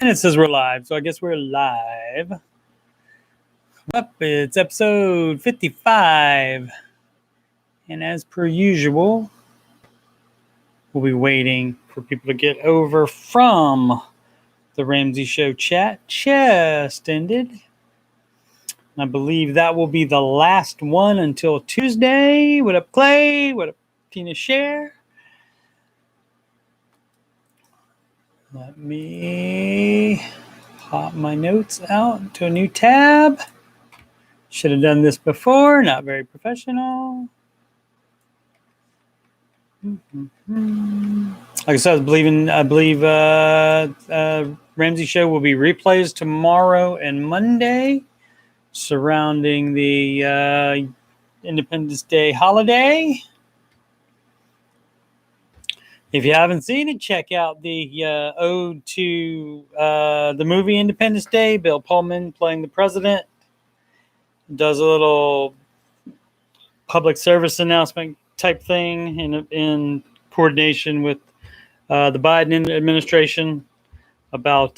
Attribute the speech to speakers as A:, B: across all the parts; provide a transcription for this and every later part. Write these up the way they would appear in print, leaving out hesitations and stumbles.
A: And it says we're live, so I guess we're live. Up, it's episode 55. And as per usual, we'll be waiting for people to get over from the Ramsey Show chat. Just ended. I believe that will be the last one until Tuesday. What up, Clay? What up, Tina Share? Let me pop my notes out to a new tab. Should have done this before. Not very professional. Like I said, I believe Ramsey Show will be replays tomorrow and Monday surrounding the Independence Day holiday. If you haven't seen it, check out the ode to the movie Independence Day. Bill Pullman playing the president does a little public service announcement type thing in coordination with the Biden administration about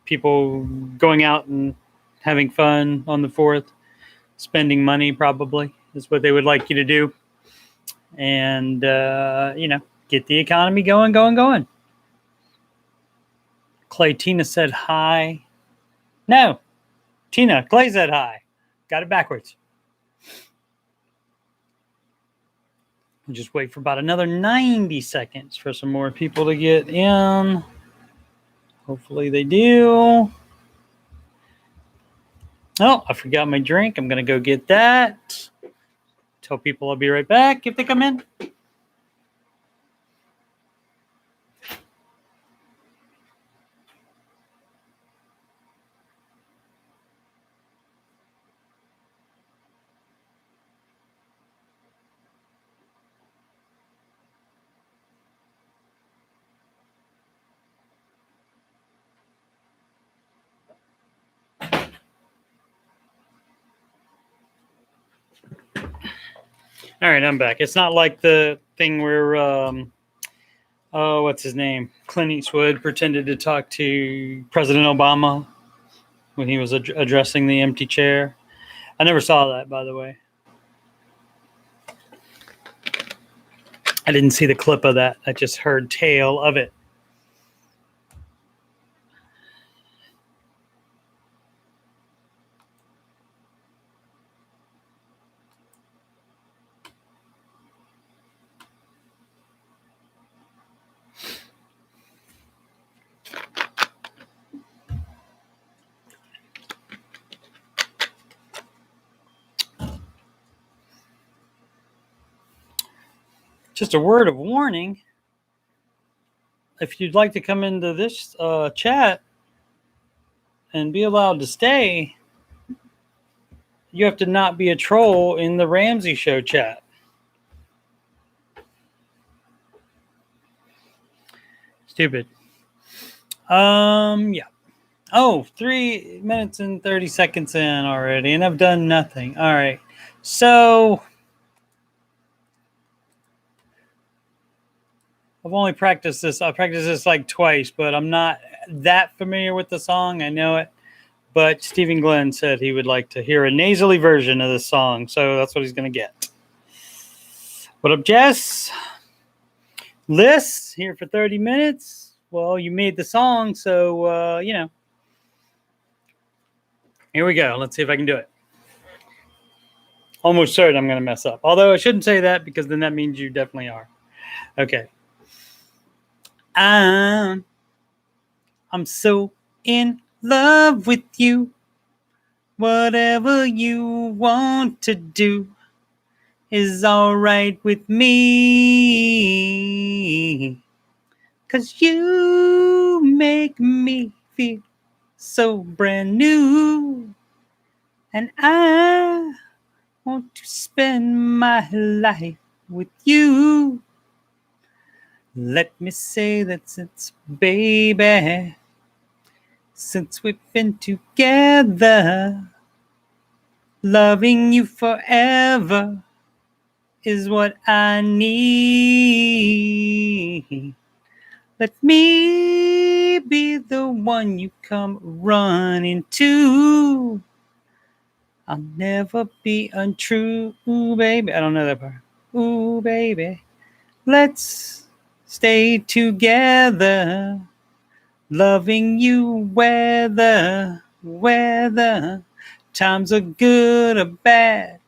A: people going out and having fun on the 4th, spending money probably is what they would like you to do. And, get the economy going. Clay, Tina said hi. No, Tina, Clay said hi. Got it backwards. We'll just wait for about another 90 seconds for some more people to get in. Hopefully they do. Oh, I forgot my drink. I'm going to go get that. Tell people I'll be right back if they come in. All right, I'm back. It's not like the thing where, what's his name? Clint Eastwood pretended to talk to President Obama when he was addressing the empty chair. I never saw that, by the way. I didn't see the clip of that. I just heard tale of it. Just a word of warning. If you'd like to come into this chat and be allowed to stay, you have to not be a troll in the Ramsey Show chat. Stupid. Yeah. Oh, 3 minutes and 30 seconds in already, and I've done nothing. All right. So I've only practiced this. I practiced this like twice, but I'm not that familiar with the song. I know it. But Stephen Glenn said he would like to hear a nasally version of this song, so that's what he's going to get. What up, Jess? Liz, here for 30 minutes. Well, you made the song, so, Here we go. Let's see if I can do it. Almost certain I'm going to mess up. Although I shouldn't say that because then that means you definitely are. Okay. I'm so in love with you. Whatever you want to do is all right with me. 'Cause you make me feel so brand new. And I want to spend my life with you. Let me say that since we've been together, loving you forever is what I need. Let me be the one you come running to. I'll never be untrue, ooh, baby. I don't know that part. Ooh, baby. Let's stay together. Loving you whether times are good or bad,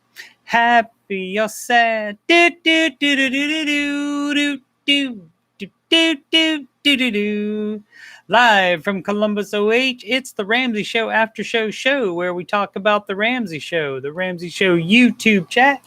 A: happy or sad. Do do do do do do do do do do do do do. Live from Columbus, OH, it's the Ramsey Show Aftershow show where we talk about the Ramsey Show YouTube chat,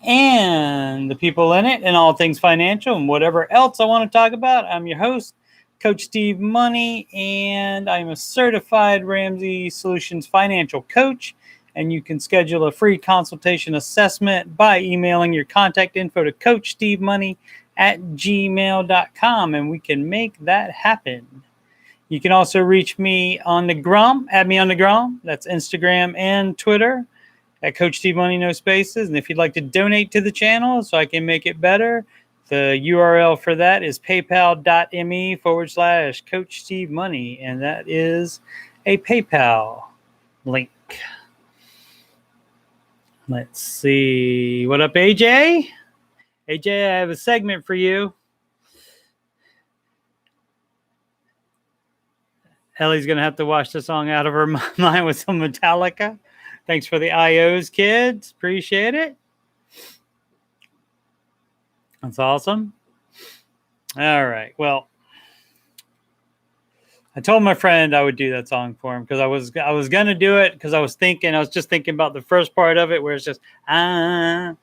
A: and the people in it, and all things financial and whatever else I want to talk about. I'm your host, Coach Steve Money, and I'm a certified Ramsey Solutions financial coach. And you can schedule a free consultation assessment by emailing your contact info to coachstevemoney@gmail.com, and we can make that happen. You can also reach me on the Grom, add me on the Grom. That's Instagram and Twitter at Coach Steve Money, no spaces. And if you'd like to donate to the channel so I can make it better, the URL for that is paypal.me/Coach Steve Money. And that is a PayPal link. Let's see. What up, AJ? AJ, I have a segment for you. Ellie's going to have to wash the song out of her mind with some Metallica. Thanks for the IOs, kids. Appreciate it. That's awesome. All right. Well, I told my friend I would do that song for him because I was going to do it because I was just thinking about the first part of it where it's just, I'm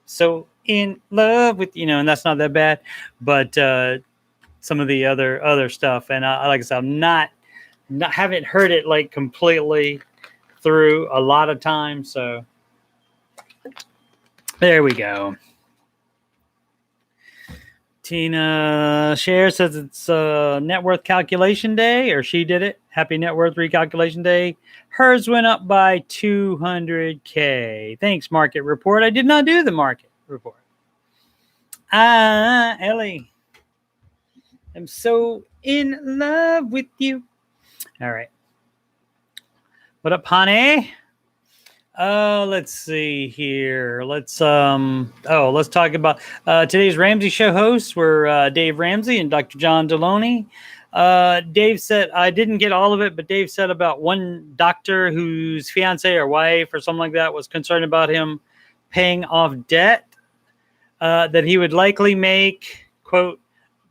A: so in love with, and that's not that bad. But some of the other stuff. And like I said, I'm haven't heard it like completely through a lot of times. So there we go. Tina Share says it's net worth calculation day, or she did it. Happy net worth recalculation day. Hers went up by 200K. Thanks, market report. I did not do the market report. Ellie, I'm so in love with you. All right. What up, honey? Let's see here. Let's talk about today's Ramsey Show hosts were Dave Ramsey and Dr. John Deloney. Dave said, I didn't get all of it, but Dave said about one doctor whose fiance or wife or something like that was concerned about him paying off debt, that he would likely make, quote,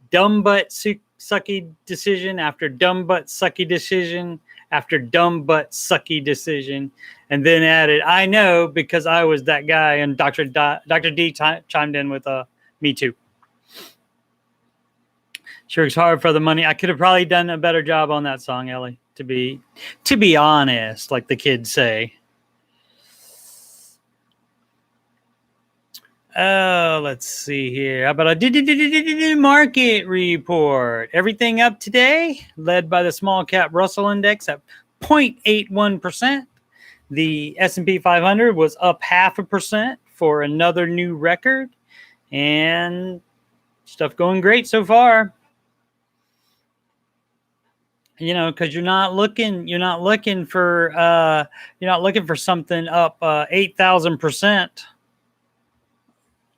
A: dumb butt sucky decision after dumb butt sucky decision after dumb butt sucky decision, and then added, I know because I was that guy. And Dr. D chimed in with me too. She works hard for the money. I could have probably done a better job on that song, Ellie, to be honest, like the kids say. Oh, let's see here. How about a market report? Everything up today, led by the small cap Russell Index at 0.81%. The S&P 500 was up 0.5% for another new record, and stuff going great so far. Because you're not looking for something up 8,000%.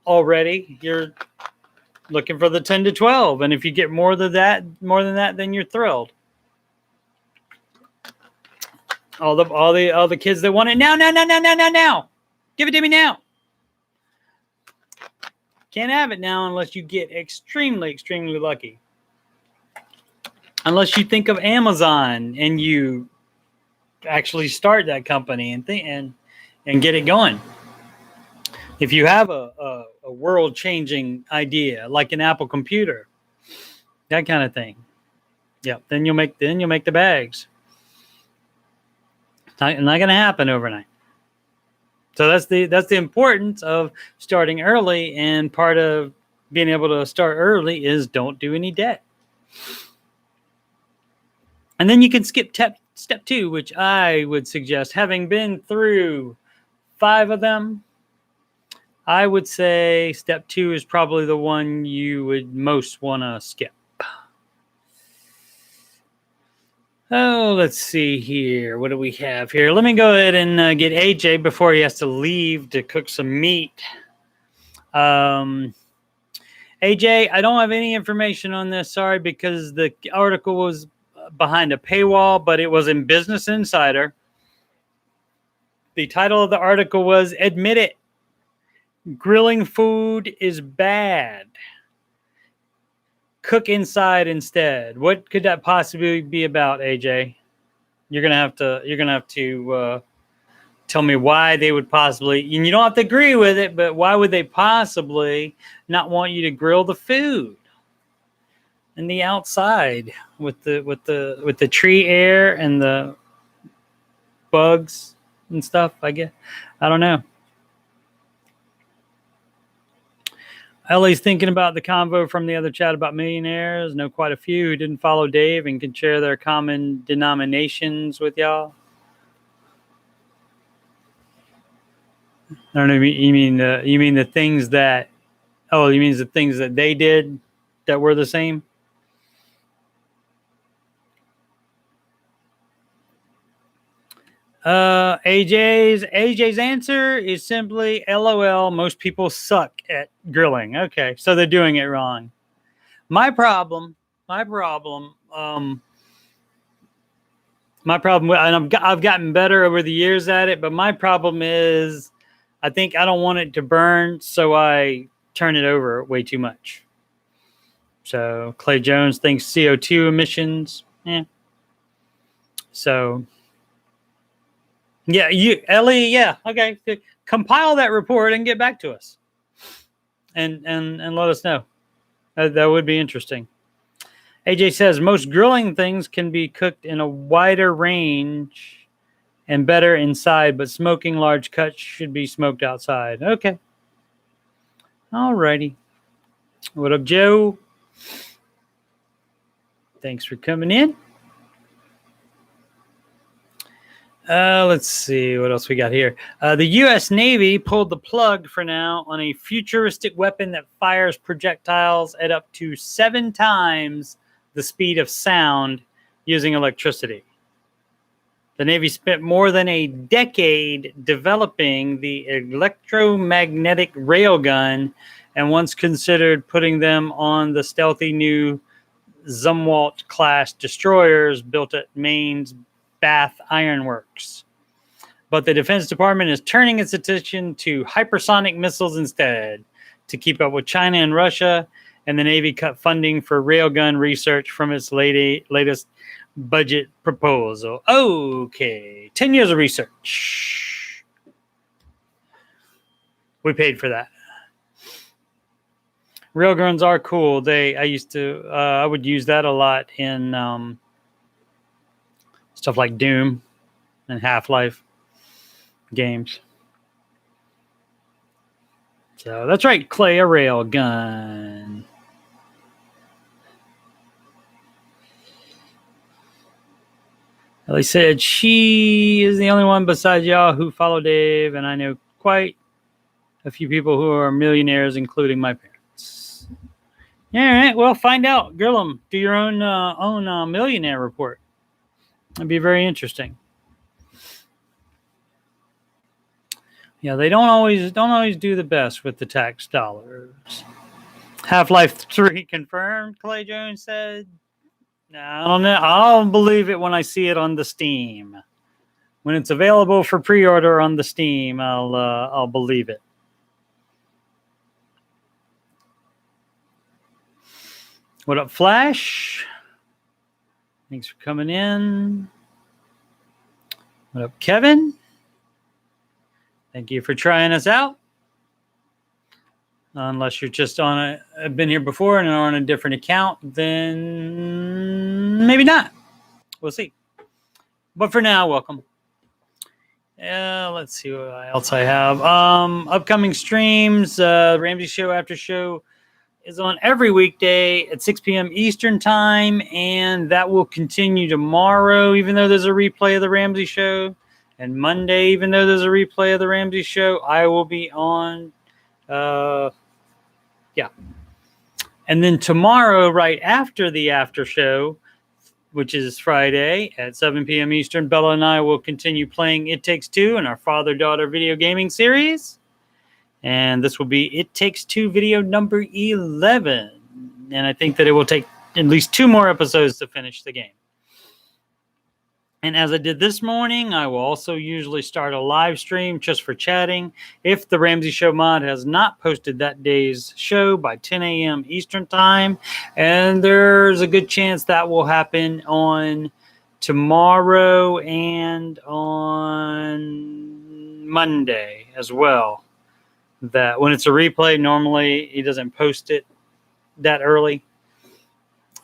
A: Already, you're looking for the 10 to 12, and if you get more than that, then you're thrilled. All the kids that want it now, give it to me now. Can't have it now unless you get extremely, extremely lucky. Unless you think of Amazon and you actually start that company and get it going. If you have a world-changing idea like an Apple computer, that kind of thing, yeah, then you'll make the bags. It's not going to happen overnight. So that's the importance of starting early, and part of being able to start early is don't do any debt. And then you can skip step 2, which I would suggest, having been through 5 of them. I would say step 2 is probably the one you would most want to skip. Oh, let's see here. What do we have here? Let me go ahead and get AJ before he has to leave to cook some meat. AJ, I don't have any information on this. Sorry, because the article was behind a paywall, but it was in Business Insider. The title of the article was "Admit It, Grilling Food is Bad. Cook inside instead." What could that possibly be about, AJ? You're gonna have to tell me why they would possibly, and you don't have to agree with it, but why would they possibly not want you to grill the food in the outside with the tree air and the bugs and stuff? I guess I don't know. Ellie's thinking about the convo from the other chat about millionaires. Know quite a few who didn't follow Dave and can share their common denominations with y'all. I don't know. You mean the things that? Oh, you mean the things that they did that were the same? AJ's answer is simply LOL. Most people suck at grilling. Okay, so they're doing it wrong. My problem, and I've gotten better over the years at it, but my problem is I think I don't want it to burn, so I turn it over way too much. So Clay Jones thinks CO2 emissions. So yeah, Ellie, yeah, okay. Compile that report and get back to us, and let us know. That would be interesting. AJ says most grilling things can be cooked in a wider range and better inside, but smoking large cuts should be smoked outside. Okay. All righty. What up, Joe? Thanks for coming in. Let's see what else we got here. The U.S. Navy pulled the plug for now on a futuristic weapon that fires projectiles at up to 7 times the speed of sound using electricity. The Navy spent more than a decade developing the electromagnetic railgun and once considered putting them on the stealthy new Zumwalt-class destroyers built at Maine's Bath Iron Works. But the Defense Department is turning its attention to hypersonic missiles instead to keep up with China and Russia, and the Navy cut funding for railgun research from its latest budget proposal. Okay, 10 years of research. We paid for that. Railguns are cool. I would use that a lot in stuff like Doom and Half-Life games. So that's right, Clay, a railgun. Ellie said she is the only one besides y'all who follow Dave, and I know quite a few people who are millionaires, including my parents. All right, well, find out. Grill them. Do your own millionaire report. That'd be very interesting. Yeah, they don't always do the best with the tax dollars. Half-Life 3 confirmed, Clay Jones said. No, I don't know. I'll believe it when I see it on the Steam. When it's available for pre-order on the Steam, I'll believe it. What up, Flash? Thanks for coming in. What up, Kevin? Thank you for trying us out. Unless you're just been here before and are on a different account, then maybe not. We'll see. But for now, welcome. Let's see what else I have. Upcoming streams. Ramsey Show After Show is on every weekday at 6 p.m. Eastern Time, and that will continue tomorrow, even though there's a replay of the Ramsey Show. And Monday, even though there's a replay of the Ramsey Show, I will be on. And then tomorrow, right after the after show, which is Friday at 7 p.m. Eastern, Bella and I will continue playing It Takes Two in our father-daughter video gaming series. And this will be It Takes Two video number 11. And I think that it will take at least 2 more episodes to finish the game. And as I did this morning, I will also usually start a live stream just for chatting. If the Ramsey Show mod has not posted that day's show by 10 a.m. Eastern time, and there's a good chance that will happen on tomorrow and on Monday as well. That when it's a replay, normally he doesn't post it that early.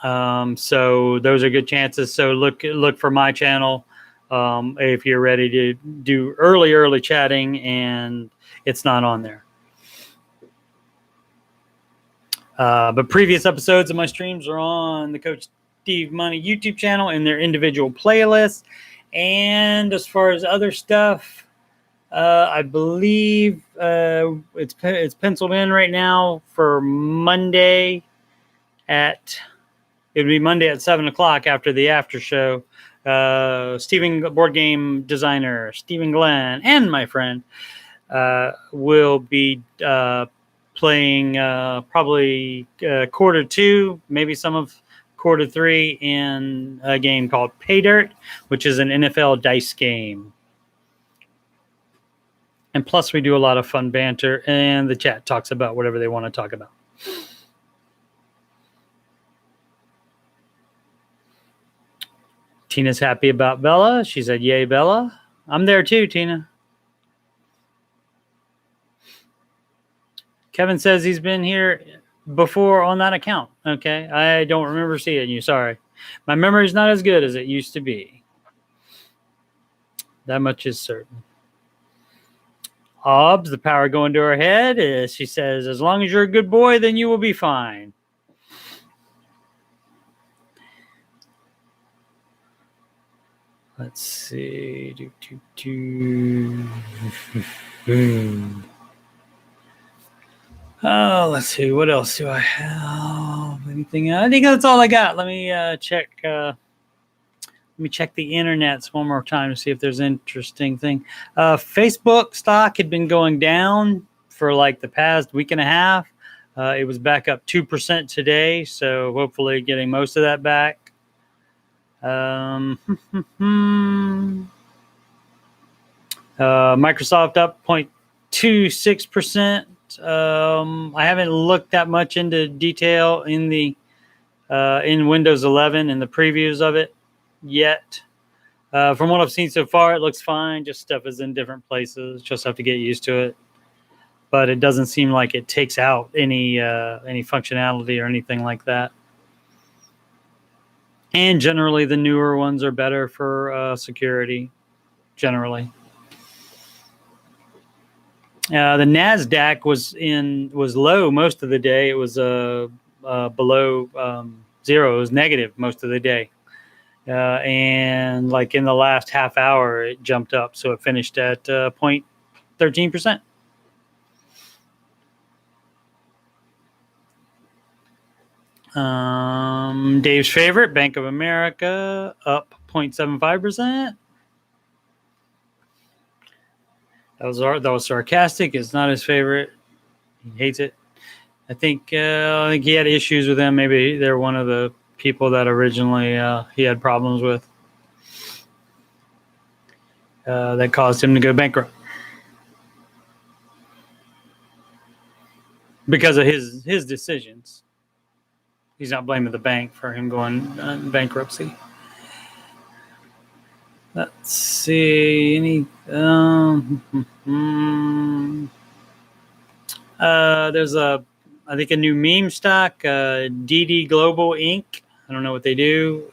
A: So those are good chances. So look for my channel if you're ready to do early chatting and it's not on there. But previous episodes of my streams are on the Coach Steve Money YouTube channel in their individual playlists. And as far as other stuff, I believe it's penciled in right now for Monday at... It would be Monday at 7 o'clock after the after show. Board game designer Stephen Glenn and my friend will be playing probably quarter 2, maybe some of quarter 3 in a game called Pay Dirt, which is an NFL dice game. And plus, we do a lot of fun banter, and the chat talks about whatever they want to talk about. Tina's happy about Bella. She said, yay, Bella. I'm there too, Tina. Kevin says he's been here before on that account. Okay. I don't remember seeing you. Sorry. My memory is not as good as it used to be. That much is certain. Hobbs, the power going to her head. She says, as long as you're a good boy, then you will be fine. Let's see. Oh, let's see. What else do I have? Anything? I think that's all I got. Let me check. Let me check the internets one more time to see if there's an interesting thing. Facebook stock had been going down for like the past week and a half. It was back up 2% today, so hopefully getting most of that back. Microsoft up 0.26%. I haven't looked that much into detail in the in Windows 11 and the previews of it yet. From what I've seen so far, it looks fine. Just stuff is in different places. Just have to get used to it. But it doesn't seem like it takes out any functionality or anything like that. And generally, the newer ones are better for security, generally. The NASDAQ was low most of the day. It was below 0. It was negative most of the day. And like in the last half hour, it jumped up. So it finished at 0.13%. Dave's favorite, Bank of America, up 0.75%. That was sarcastic. It's not his favorite. He hates it. I think he had issues with them. Maybe they're one of the people that originally he had problems with that caused him to go bankrupt because of his decisions. He's not blaming the bank for him going bankruptcy. Let's see. There's I think a new meme stock, DD Global Inc. I don't know what they do.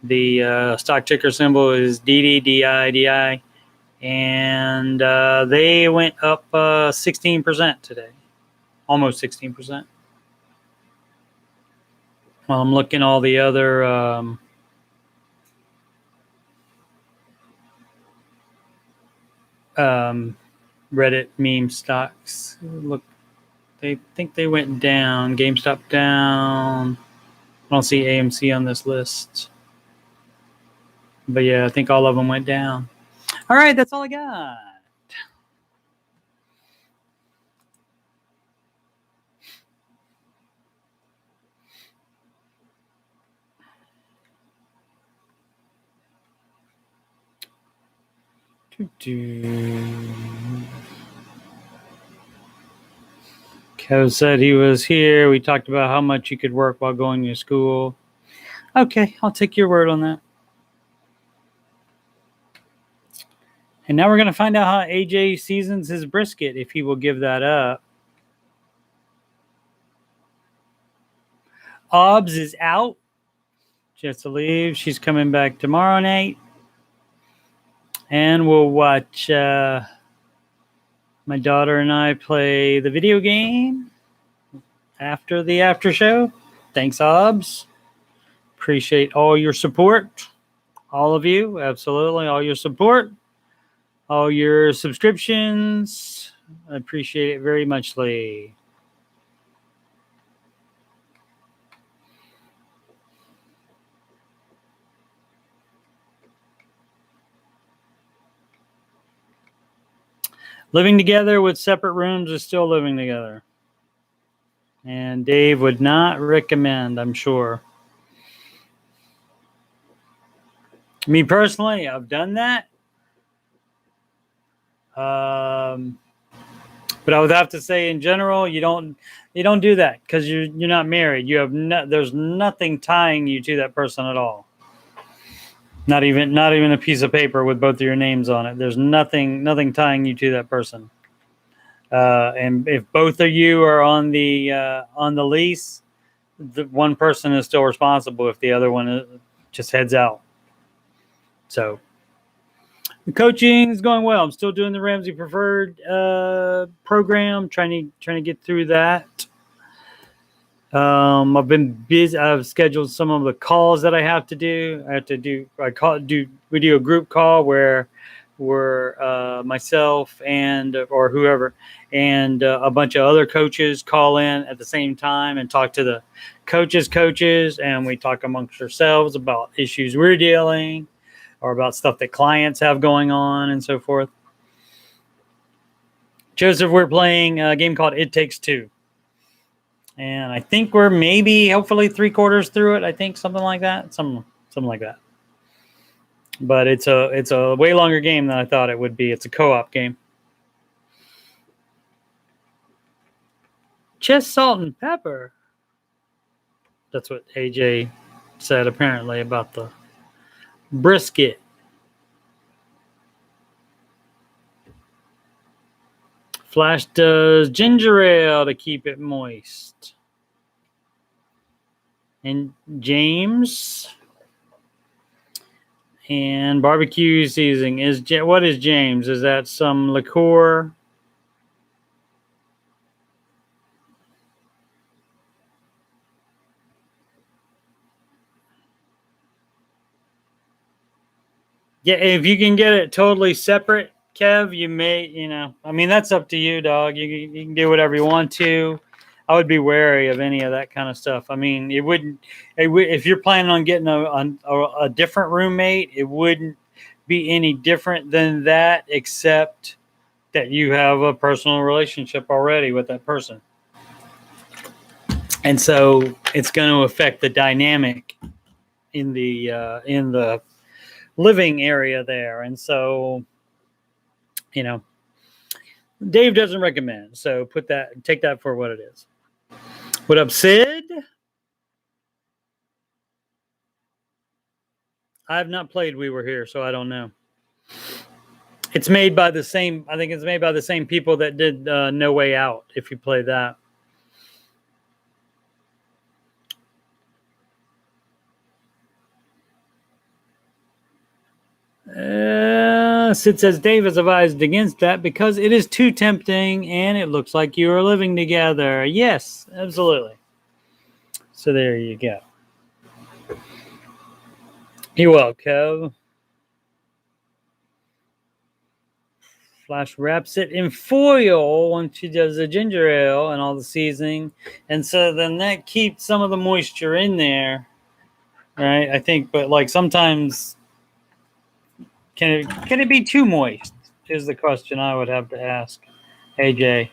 A: The stock ticker symbol is DDDIDI, and they went up 16% today, almost 16%. Well, I'm looking all the other Reddit meme stocks. Look, they think they went down. GameStop down. I don't see AMC on this list. But yeah, I think all of them went down. All right, that's all I got. Kev said he was here. We talked about how much you could work while going to school. Okay, I'll take your word on that. And now we're going to find out how AJ seasons his brisket, if he will give that up. Obbs is out. She has to leave. She's coming back tomorrow night. And we'll watch my daughter and I play the video game after the after show. Thanks, Obbs. Appreciate all your support. All of you. Absolutely. All your support. All your subscriptions. I appreciate it very muchly. Living together with separate rooms is still living together. And Dave would not recommend, I'm sure. Me personally, I've done that. But I would have to say, in general, you don't do that because you're not married. You have there's nothing tying you to that person at all. Not even a piece of paper with both of your names on it. There's nothing tying you to that person. And if both of you are on the lease, the one person is still responsible if the other one just heads out. So the coaching is going well. I'm still doing the Ramsey Preferred program, trying to get through that. I've been busy. I've scheduled some of the calls that I have to do. We do a group call where myself or whoever and a bunch of other coaches call in at the same time and talk to the coaches, and we talk amongst ourselves about issues we're dealing or about stuff that clients have going on and so forth. Joseph, we're playing a game called It Takes Two. And I think we're hopefully 3/4 through it. I think something like that. Something like that. But it's a way longer game than I thought it would be. It's a co-op game. Just salt and pepper. That's what AJ said apparently about the brisket. Flash does ginger ale to keep it moist. And James and barbecue seasoning what is James? Is that some liqueur? Yeah, if you can get it totally separate, Kev, you may, I mean, that's up to you, dog. You can do whatever you want to. I would be wary of any of that kind of stuff. I mean, if you're planning on getting a different roommate, it wouldn't be any different than that, except that you have a personal relationship already with that person. And so it's going to affect the dynamic in the living area there. And so, Dave doesn't recommend. So take that for what it is. What up, Sid? I have not played We Were Here, so I don't know. It's made by the same. I think it's made by the same people that did No Way Out. If you play that. Sid says Dave has advised against that because it is too tempting and it looks like you are living together. Yes, absolutely. So there you go. You're welcome. Flash wraps it in foil once she does the ginger ale and all the seasoning. And so then that keeps some of the moisture in there, right? I think, but like sometimes can it be too moist is the question I would have to ask AJ.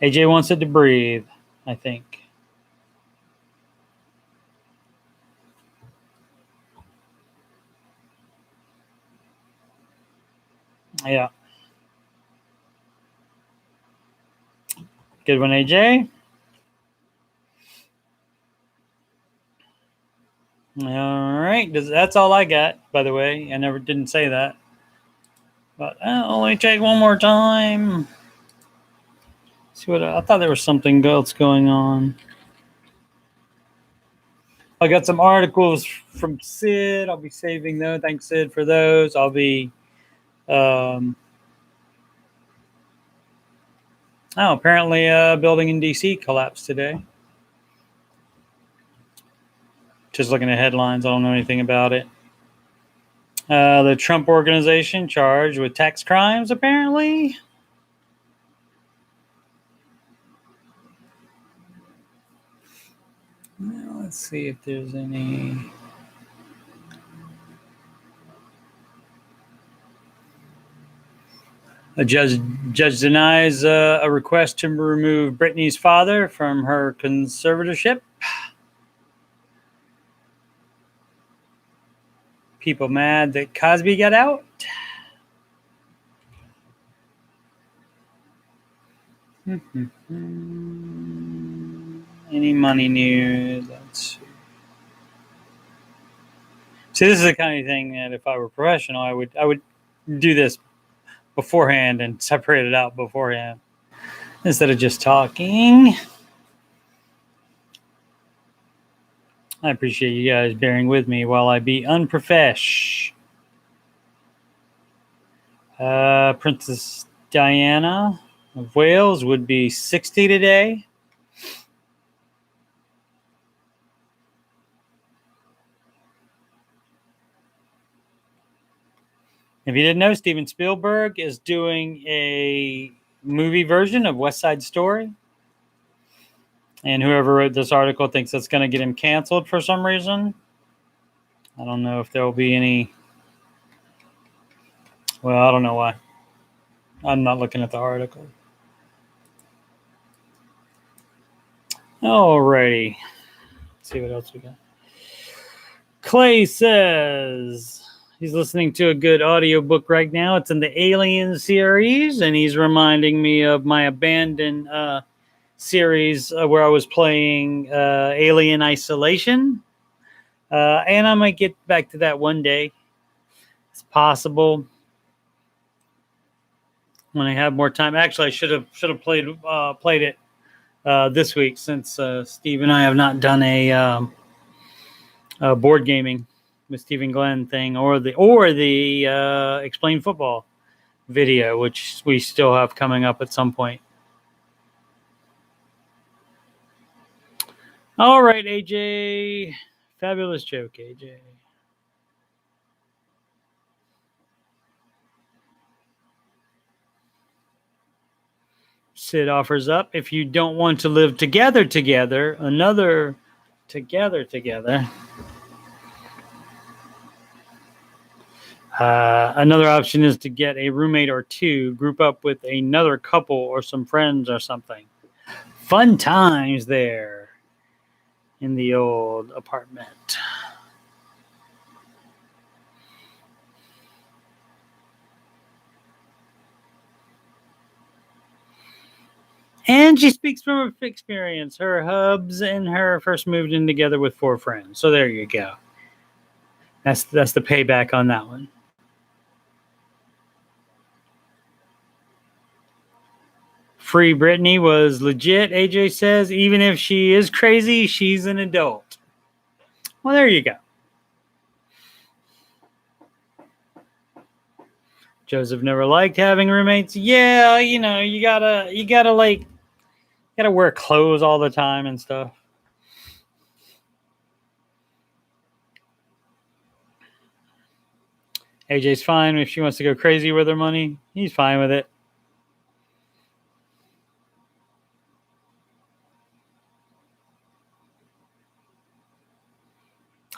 A: AJ wants it to breathe, I think. Yeah. Good one, AJ. All right. That's all I got, by the way. I never didn't say that. But I'll only check one more time. See what I thought there was something else going on. I got some articles from Sid. I'll be saving those. Thanks, Sid, for those. I'll be apparently a building in DC collapsed today. Just looking at headlines. I don't know anything about it. The Trump organization charged with tax crimes, apparently. Well, let's see if there's any. A judge denies a request to remove Britney's father from her conservatorship. People mad that Cosby got out. Any money news? Let's see. See, this is the kind of thing that if I were professional, I would do this beforehand and separate it out beforehand instead of just talking. I appreciate you guys bearing with me while I be unprofesh. Princess Diana of Wales would be 60 today. If you didn't know, Steven Spielberg is doing a movie version of West Side Story. And whoever wrote this article thinks that's going to get him canceled for some reason. I don't know if there will be any. Well, I don't know why. I'm not looking at the article. Alrighty. Let's see what else we got. Clay says he's listening to a good audiobook right now. It's in the Alien series, and he's reminding me of my abandoned series where I was playing Alien Isolation. And I might get back to that one day. It's possible when I have more time. Actually, I should have played it this week since Steve and I have not done a board gaming with Stephen Glenn thing or the Explain Football video, which we still have coming up at some point. All right, AJ. Fabulous joke, AJ. Sid offers up, if you don't want to live together, another together. Another option is to get a roommate or two, group up with another couple or some friends or something. Fun times there in the old apartment. And she speaks from experience. Her hubs and her first moved in together with 4 friends. So there you go. That's the payback on that one. Free Britney was legit, AJ says. Even if she is crazy, she's an adult. Well, there you go. Joseph never liked having roommates. Yeah, you gotta wear clothes all the time and stuff. AJ's fine if she wants to go crazy with her money. He's fine with it.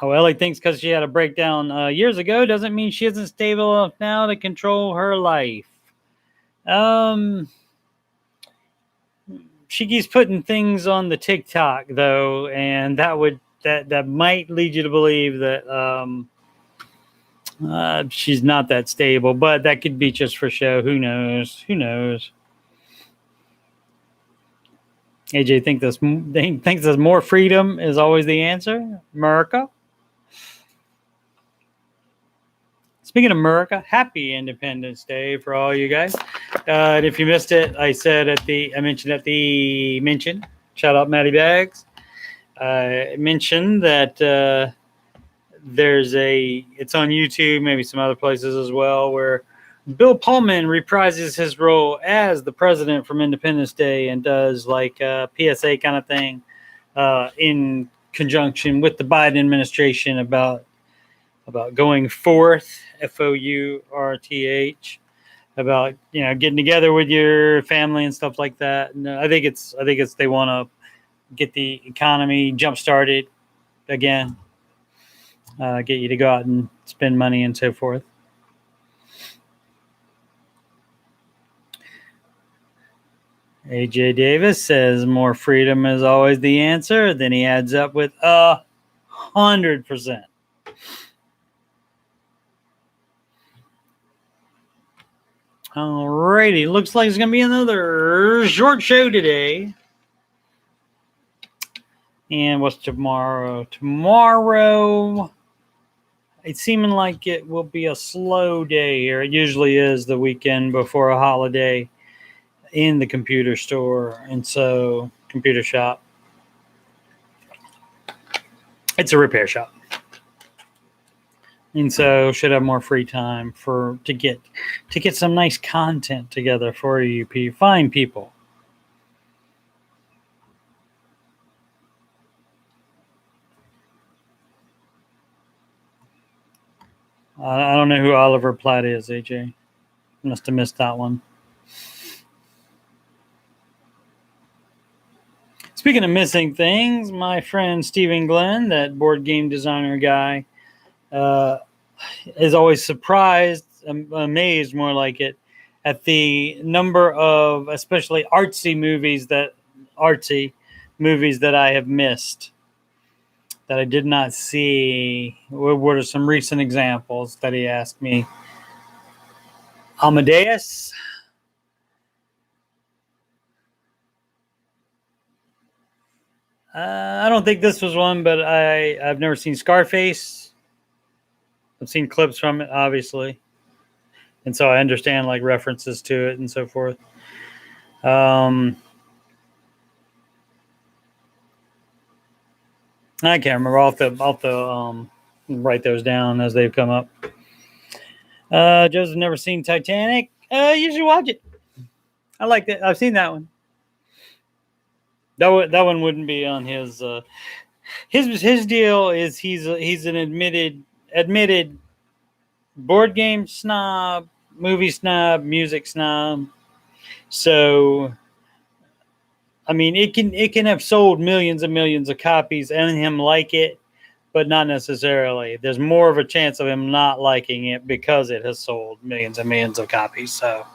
A: Oh, Ellie thinks because she had a breakdown years ago doesn't mean she isn't stable enough now to control her life. She keeps putting things on the TikTok though, and that might lead you to believe that she's not that stable, but that could be just for show. Who knows? Who knows? AJ thinks there's more freedom is always the answer. America. Speaking of America, happy Independence Day for all you guys. And if you missed it, I mentioned at the mention. Shout out Maddie Bags. I mentioned that it's on YouTube, maybe some other places as well, where Bill Pullman reprises his role as the president from Independence Day and does like a PSA kind of thing in conjunction with the Biden administration about going forth, FOURTH, about getting together with your family and stuff like that. And I think it's they want to get the economy jump started again, get you to go out and spend money and so forth. AJ Davis says more freedom is always the answer. Then he adds up with 100%. Alrighty, looks like it's going to be another short show today. And what's tomorrow? Tomorrow, it's seeming like it will be a slow day here. It usually is the weekend before a holiday in the computer store. And so, computer shop. It's a repair shop. And so should have more free time to get some nice content together for you fine people. I don't know who Oliver Platt is, AJ. Must have missed that one. Speaking of missing things, my friend Stephen Glenn, that board game designer guy, is always surprised, amazed more like it, at the number of especially artsy movies that I have missed, that I did not see. What are some recent examples that he asked me? Amadeus. I don't think this was one, but I've never seen Scarface. I've seen clips from it, obviously. And so I understand like references to it and so forth. I can't remember. I'll have to write those down as they've come up. Joe's never seen Titanic. You should watch it. I like that. I've seen that one. That one wouldn't be on his. His deal is he's an admitted board game snob, movie snob, music snob. So, I mean, it can have sold millions and millions of copies and him like it, but not necessarily. There's more of a chance of him not liking it because it has sold millions and millions of copies. So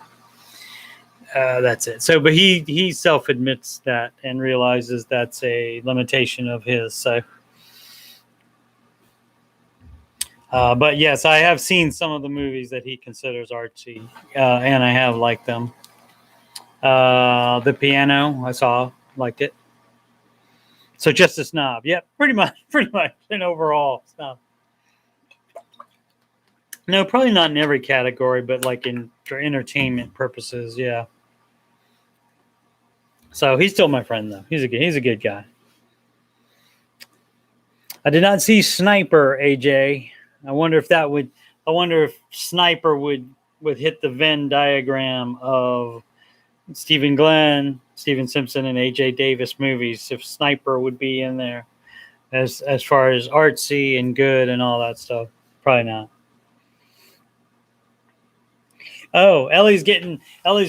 A: that's it. So, but he self admits that and realizes that's a limitation of his. So. But yes, I have seen some of the movies that he considers artsy, and I have liked them. The Piano, I saw, liked it. So just a snob. Yep, pretty much an overall snob. No, probably not in every category, but like for entertainment purposes, yeah. So he's still my friend, though. He's a good guy. I did not see Sniper, AJ. I wonder if Sniper would hit the Venn diagram of Stephen Glenn, Steven Simpson, and AJ Davis movies. If Sniper would be in there as far as artsy and good and all that stuff. Probably not. Oh, Ellie's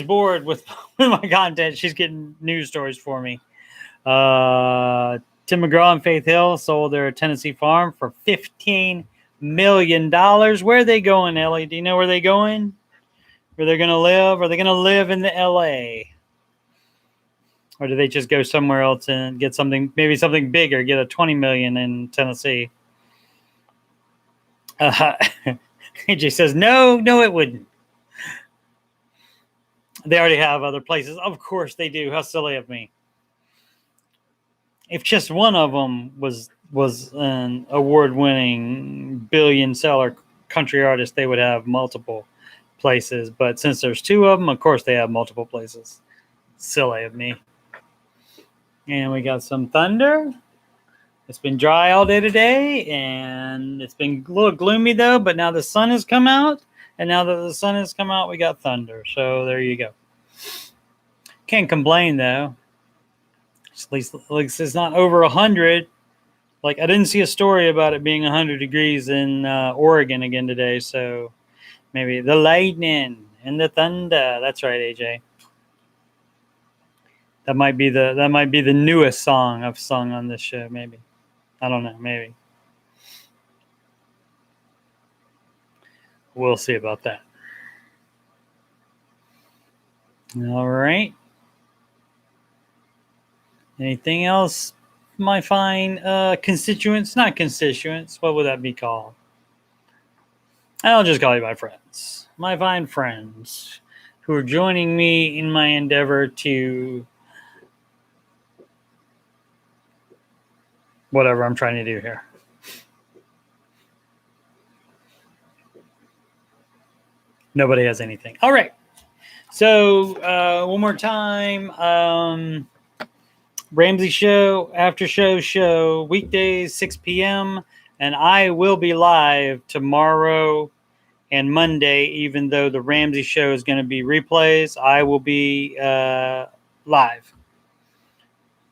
A: bored with my content. She's getting news stories for me. Tim McGraw and Faith Hill sold their Tennessee farm for $15 million. Where are they going, Ellie? Do you know where they're going? Where they're going to live? Are they going to live in the LA? Or do they just go somewhere else and get something, maybe something bigger, get a $20 million in Tennessee? AJ says, no, it wouldn't. They already have other places. Of course they do. How silly of me. If just one of them was an award-winning billion-seller country artist, they would have multiple places. But since there's two of them, of course they have multiple places. Silly of me. And we got some thunder. It's been dry all day today, and it's been a little gloomy, though. But now the sun has come out, and now that the sun has come out, we got thunder. So there you go. Can't complain, though. At least it's not over 100. Like, I didn't see a story about it being 100 degrees in Oregon again today. So maybe the lightning and the thunder. That's right, AJ. That might be the newest song I've sung on this show. Maybe. I don't know. Maybe. We'll see about that. All right. Anything else, my fine constituents? Not constituents. What would that be called? I'll just call you my friends. My fine friends who are joining me in my endeavor to whatever I'm trying to do here. Nobody has anything. All right. So one more time. Ramsey Show, Aftershow show, weekdays, 6 p.m. And I will be live tomorrow and Monday, even though the Ramsey Show is going to be replays. I will be live.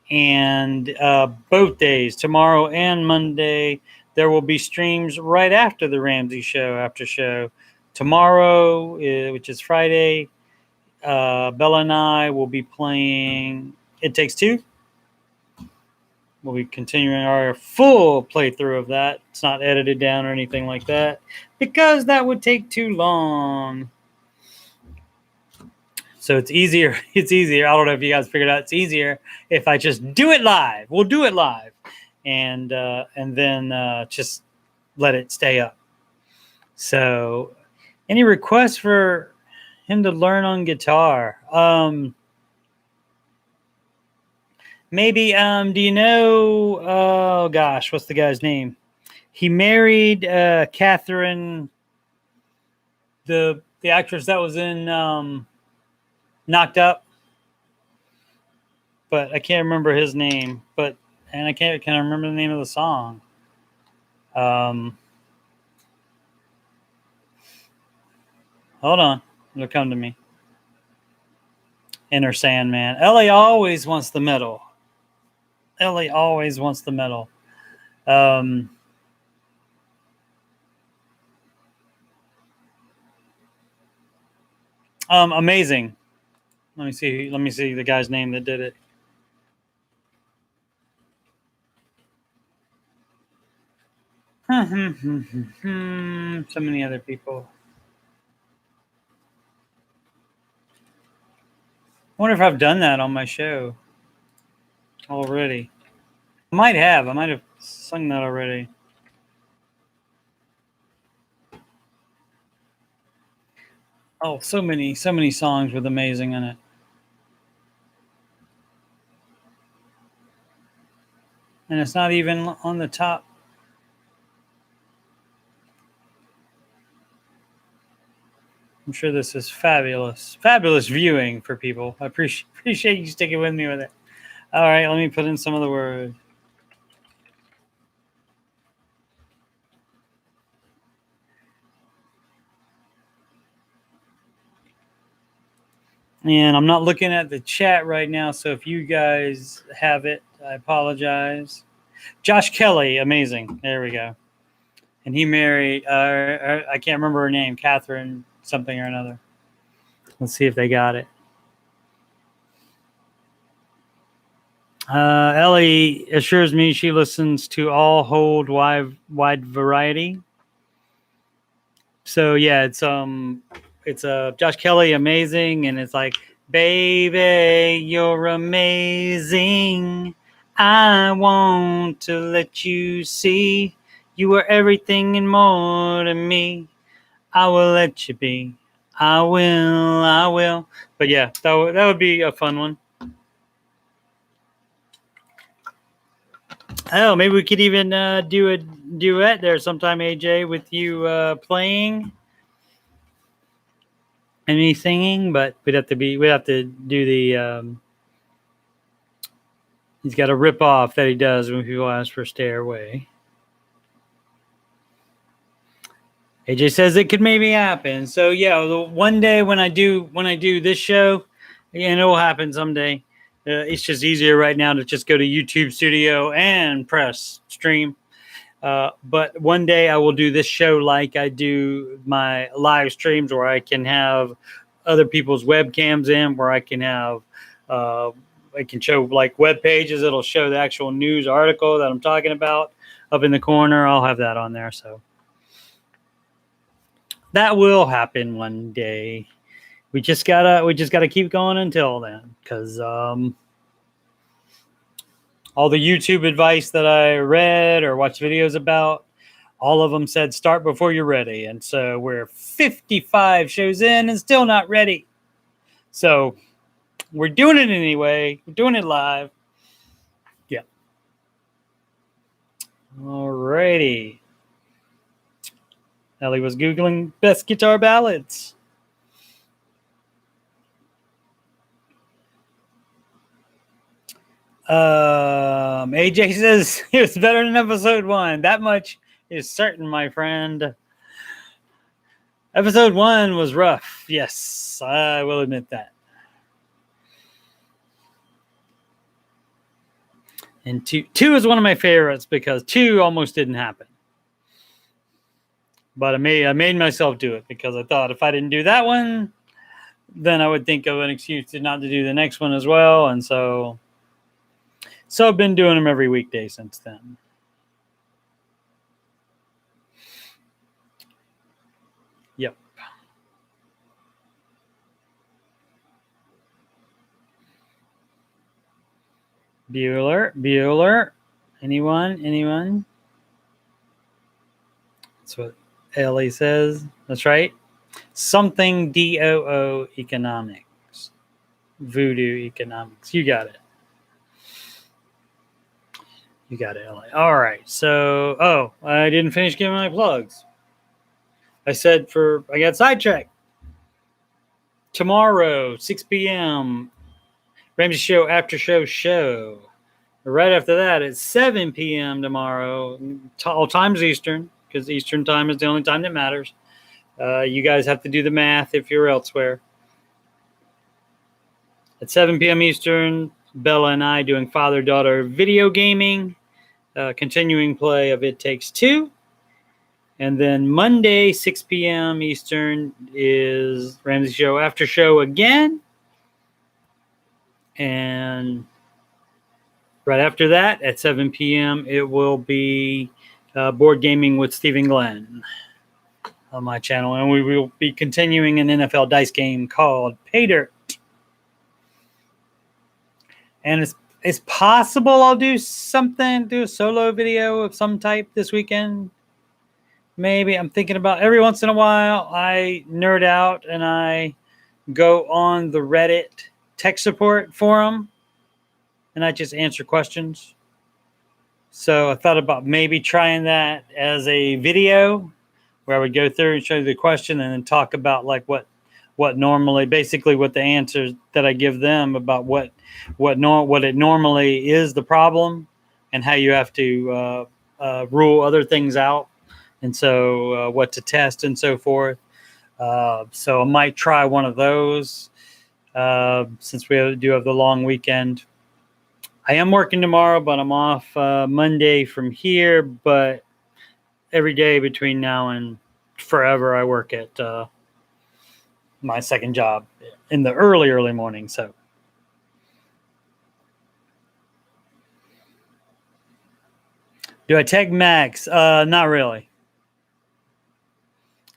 A: And both days, tomorrow and Monday, there will be streams right after the Ramsey Show, after show. Tomorrow, which is Friday, Bella and I will be playing It Takes Two. We'll be continuing our full playthrough of that. It's not edited down or anything like that because that would take too long. So it's easier. It's easier. I don't know if you guys figured out. It's easier if I just do it live. We'll do it live, and then just let it stay up. So, any requests for him to learn on guitar? Maybe. Do you know? Oh gosh, what's the guy's name? He married Catherine, the actress that was in Knocked Up, but I can't remember his name. And I can't remember the name of the song. Hold on, it'll come to me. Inner Sandman. Ellie always wants the medal. Ellie always wants the medal. Amazing. Let me see the guy's name that did it. So many other people. I wonder if I've done that on my show already. I might have sung that already. Oh, so many songs with amazing in it. And it's not even on the top. I'm sure this is fabulous. Fabulous viewing for people. I appreciate you sticking with me with it. All right, let me put in some of the words. And I'm not looking at the chat right now, so if you guys have it, I apologize. Josh Kelly, amazing. There we go. And he married, I can't remember her name, Catherine something or another. Let's see if they got it. Ellie assures me she listens to all hold wide variety. So yeah, it's Josh Kelly, amazing, and it's like, baby, you're amazing. I want to let you see you are everything and more to me. I will let you be. I will. But yeah, that would be a fun one. Oh, maybe we could even do a duet there sometime, AJ, with you playing and me singing. But we'd have to do the. He's got a rip off that he does when people ask for Stairway. AJ says it could maybe happen. So yeah, one day when I do this show, and it will happen someday. It's just easier right now to just go to YouTube Studio and press stream. But one day I will do this show like I do my live streams, where I can have other people's webcams in, where I can have I can show like web pages. It'll show the actual news article that I'm talking about up in the corner. I'll have that on there. So that will happen one day. We just gotta keep going until then, because all the YouTube advice that I read or watched videos about, all of them said start before you're ready. And so we're 55 shows in and still not ready. So we're doing it anyway. We're doing it live. Yeah. Alrighty. Ellie was Googling best guitar ballads. AJ says it was better than episode 1. That much is certain, my friend. Episode 1 was rough. Yes, I will admit that. And two is one of my favorites, because 2 almost didn't happen. But I made myself do it, because I thought if I didn't do that one, then I would think of an excuse not to do the next one as well. And so I've been doing them every weekday since then. Yep. Bueller. Anyone? That's what Ellie says. That's right. Something DOO economics. Voodoo economics. You got it. Ellie. All right. So, I didn't finish giving my plugs. I got sidetracked. Tomorrow, 6 p.m., Ramsey Show Aftershow show. Right after that, it's 7 p.m. tomorrow, all times Eastern, because Eastern time is the only time that matters. You guys have to do the math if you're elsewhere. At 7 p.m. Eastern, Bella and I doing father-daughter video gaming, continuing play of It Takes Two. And then Monday, 6 p.m. Eastern, is Ramsey Show After Show again. And right after that, at 7 p.m., it will be board gaming with Stephen Glenn on my channel. And we will be continuing an NFL dice game called Pay Dirt. And it's possible I'll do a solo video of some type this weekend. Maybe. I'm thinking about, every once in a while, I nerd out and I go on the Reddit tech support forum and I just answer questions. So I thought about maybe trying that as a video, where I would go through and show you the question and then talk about like what normally, basically what the answers that I give them about what it normally is, the problem, and how you have to rule other things out, and so what to test and so forth. So I might try one of those since we do have the long weekend. I am working tomorrow, but I'm off Monday from here. But every day between now and forever, I work at my second job in the early morning. So do I tech Macs? Not really.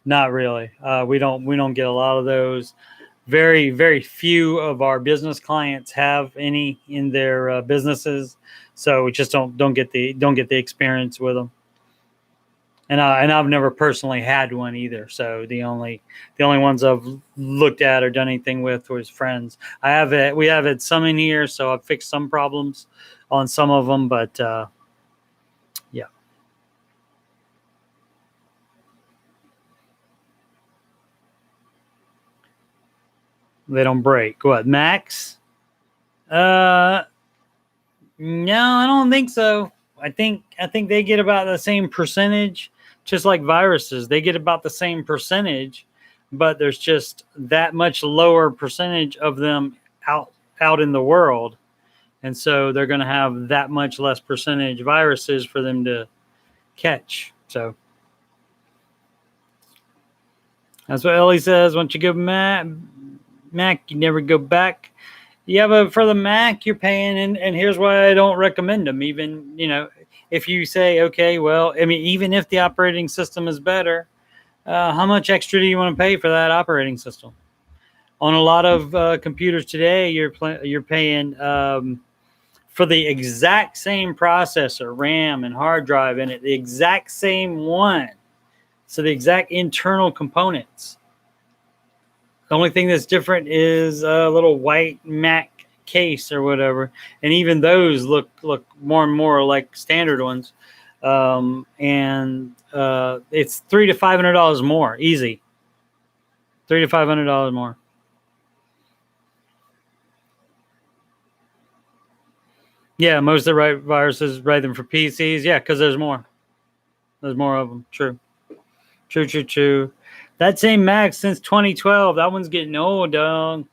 A: Not really. We don't get a lot of those. Very few of our business clients have any in their businesses, so we just don't get the experience with them. And I've never personally had one either. So the only ones I've looked at or done anything with was friends. We have had some in here, so I've fixed some problems on some of them, but yeah. They don't break. What, Macs? No, I don't think so. I think they get about the same percentage, just like viruses. They get about the same percentage, but there's just that much lower percentage of them out in the world, and so they're going to have that much less percentage viruses for them to catch. So that's what Ellie says. Once you go Mac, you never go back. Yeah, but for the Mac, you're paying, and here's why I don't recommend them. Even, if you say, okay, well, I mean, even if the operating system is better, how much extra do you want to pay for that operating system? On a lot of computers today, you're paying for the exact same processor, RAM, and hard drive in it, the exact same one. So the exact internal components. The only thing that's different is a little white Mac case or whatever, and even those look more and more like standard ones. And it's $300 to $500 more, easy. $300 to $500 more. Yeah, most of the viruses write them for PCs. Yeah, because there's more. There's more of them. True. That same Mac since 2012. That one's getting old, dog.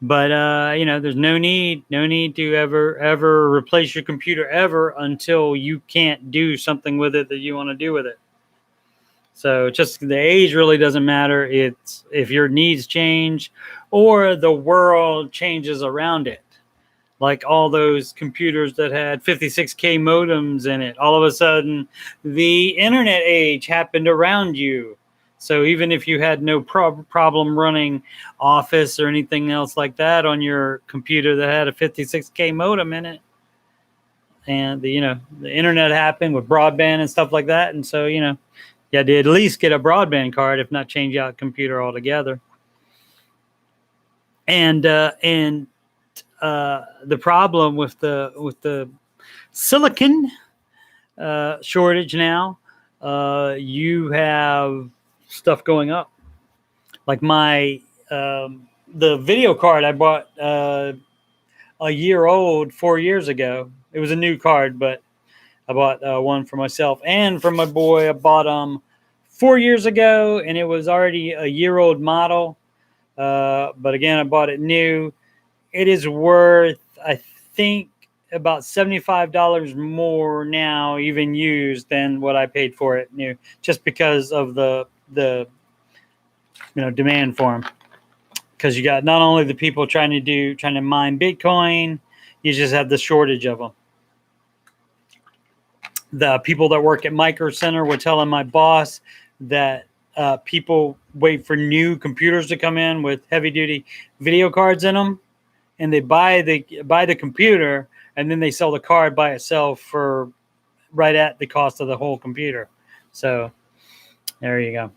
A: But there's no need to ever replace your computer ever until you can't do something with it that you want to do with it. So just the age really doesn't matter. It's if your needs change or the world changes around it. Like all those computers that had 56K modems in it. All of a sudden, the internet age happened around you. So even if you had no problem running Office or anything else like that on your computer that had a 56K modem in it, and the internet happened with broadband and stuff like that, and so you had to at least get a broadband card, if not change out computer altogether. And the problem with the silicon shortage now, you have stuff going up. Like the video card I bought a year old 4 years ago. It was a new card, but I bought one for myself and for my boy. I bought them 4 years ago, and it was already a year-old model. But again, I bought it new. It is worth, I think, about $75 more now, even used, than what I paid for it new, just because of the demand for them. Because you got not only the people trying to mine Bitcoin, you just have the shortage of them. The people that work at Micro Center were telling my boss that people wait for new computers to come in with heavy-duty video cards in them, and they buy the computer, and then they sell the card by itself for right at the cost of the whole computer. So there you go.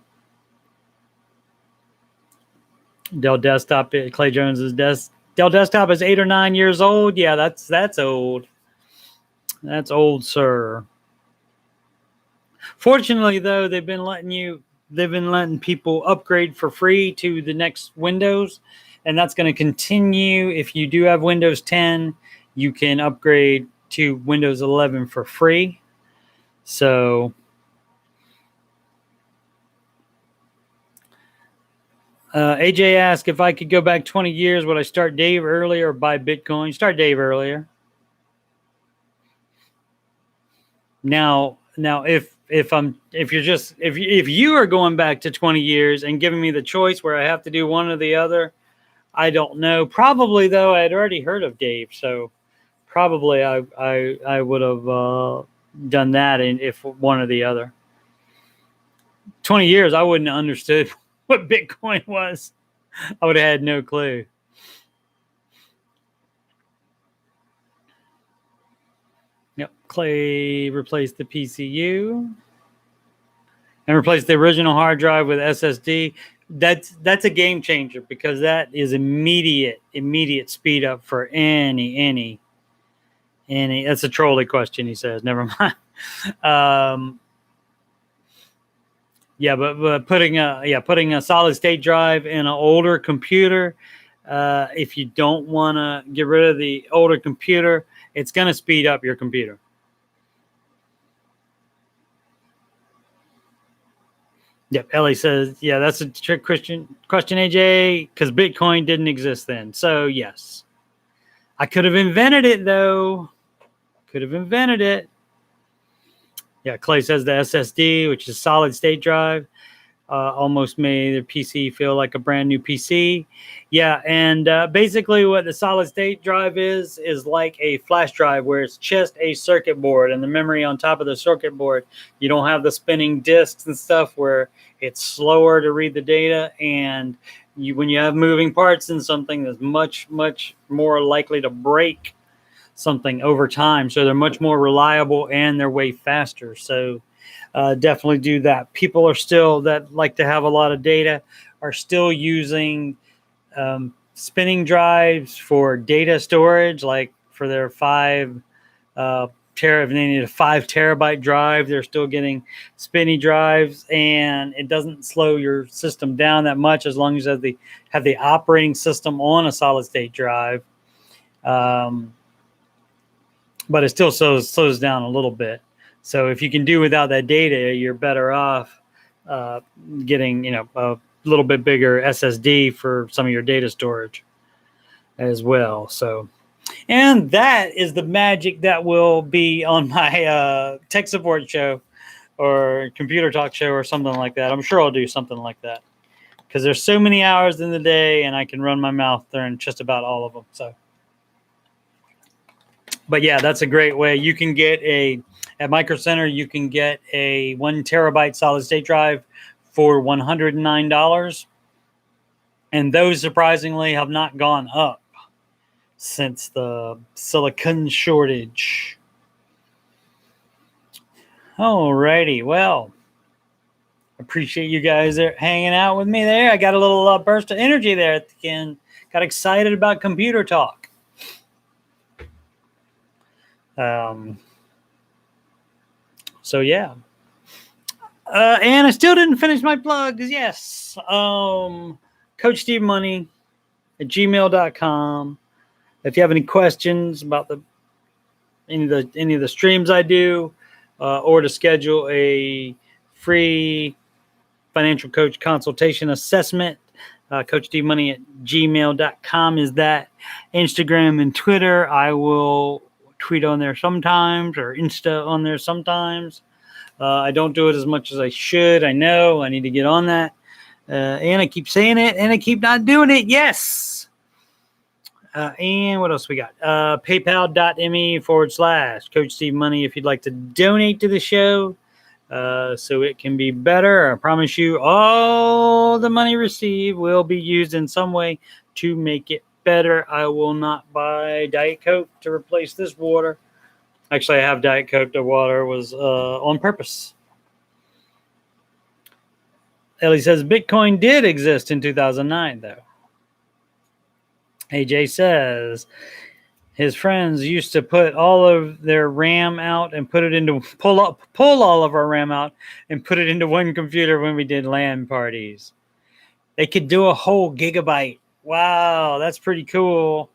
A: Dell Desktop, Clay Jones's Dell Desktop is 8 or 9 years old. Yeah, that's old. That's old, sir. Fortunately, though, they've been letting people upgrade for free to the next Windows, and that's going to continue. If you do have Windows 10, you can upgrade to Windows 11 for free. So AJ asked if I could go back 20 years, would I start Dave earlier or buy Bitcoin? Start Dave earlier. Now, if if you are going back to 20 years and giving me the choice where I have to do one or the other, I don't know. Probably though, I had already heard of Dave, so probably I would have done that, and if one or the other. 20 years, I wouldn't have understood what Bitcoin was. I would have had no clue. Yep, Clay replaced the PCU and replaced the original hard drive with SSD. That's a game changer, because that is immediate speed up for any. That's a trolley question, he says. Never mind. But putting a solid state drive in an older computer, if you don't want to get rid of the older computer, it's going to speed up your computer. Yep, Ellie says, yeah, that's a trick question, AJ, because Bitcoin didn't exist then. So, yes. I could have invented it, though. Yeah, Clay says the SSD, which is solid state drive, almost made their PC feel like a brand new PC. Yeah, and basically what the solid state drive is like a flash drive, where it's just a circuit board and the memory on top of the circuit board. You don't have the spinning disks and stuff where it's slower to read the data, and when you have moving parts in something, that's much more likely to break something over time. So they're much more reliable and they're way faster. So definitely do that. People are still, that like to have a lot of data, are still using spinning drives for data storage, like for their 5 if they need a 5 terabyte drive, they're still getting spinny drives, and it doesn't slow your system down that much as long as they have the operating system on a solid state drive. But it still slows down a little bit. So if you can do without that data, you're better off getting a little bit bigger SSD for some of your data storage as well. So, and that is the magic that will be on my tech support show or computer talk show or something like that. I'm sure I'll do something like that, because there's so many hours in the day and I can run my mouth during just about all of them. So, but yeah, that's a great way. You can get at Micro Center, you can get a 1 terabyte solid state drive for $109. And those surprisingly have not gone up since the silicon shortage. Alrighty, well, appreciate you guys hanging out with me there. I got a little burst of energy there at the end. Got excited about computer talk. So yeah. And I still didn't finish my plugs. Yes. Coach Steve Money at gmail.com. If you have any questions about any of the streams I do, or to schedule a free financial coach consultation assessment, Coach Steve Money at gmail.com is that. Instagram and Twitter, I will tweet on there sometimes, or Insta on there sometimes. I don't do it as much as I should. I know I need to get on that. And I keep saying it and I keep not doing it. Yes. And what else we got? PayPal.me/Coach Steve Money if you'd like to donate to the show so it can be better. I promise you all the money received will be used in some way to make it better. I will not buy Diet Coke to replace this water. Actually, I have Diet Coke. The water was on purpose. Ellie says Bitcoin did exist in 2009, though. AJ says his friends used to put all of their RAM out and put it into pull all of our RAM out and put it into one computer when we did LAN parties. They could do a whole gigabyte. Wow, that's pretty cool.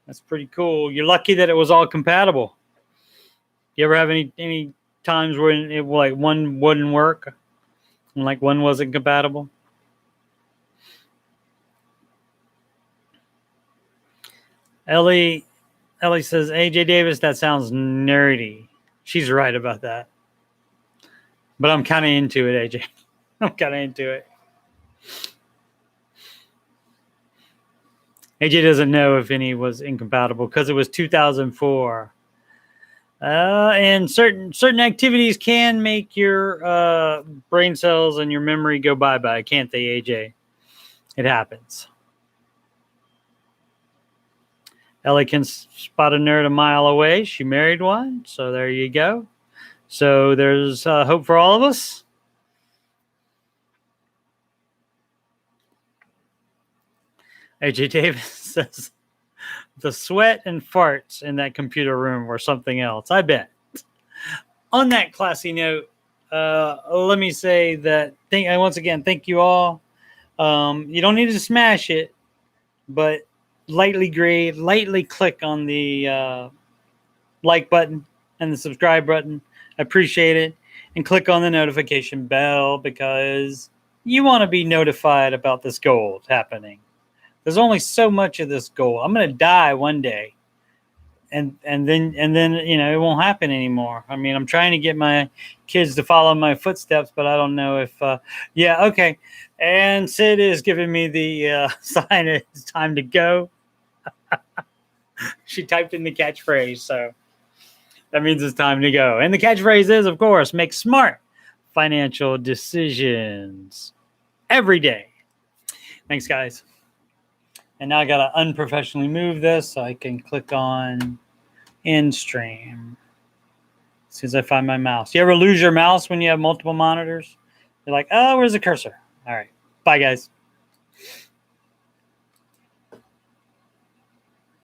A: That's pretty cool. You're lucky that it was all compatible. You ever have any times when it like one wouldn't work and like one wasn't compatible? Ellie says, AJ Davis, that sounds nerdy. She's right about that. But I'm kind of into it, AJ. I'm kind of into it. AJ doesn't know if any was incompatible because it was 2004. And certain activities can make your brain cells and your memory go bye-bye, can't they, AJ? It happens. Ellie can spot a nerd a mile away. She married one, so there you go. So there's hope for all of us. AJ Davis says the sweat and farts in that computer room were something else, I bet. On that classy note, let me say that once again, thank you all. You don't need to smash it, but lightly grade, lightly click on the like button and the subscribe button. I appreciate it. And click on the notification bell because you want to be notified about this gold happening. There's only so much of this gold. I'm going to die one day. And then it won't happen anymore. I mean, I'm trying to get my kids to follow my footsteps, but I don't know if okay. And Sid is giving me the sign it's time to go. She typed in the catchphrase, so that means it's time to go. And the catchphrase is, of course, make smart financial decisions every day. Thanks, guys. And now I got to unprofessionally move this so I can click on end stream. As soon as I find my mouse. You ever lose your mouse when you have multiple monitors? You're like, oh, where's the cursor? All right. Bye, guys.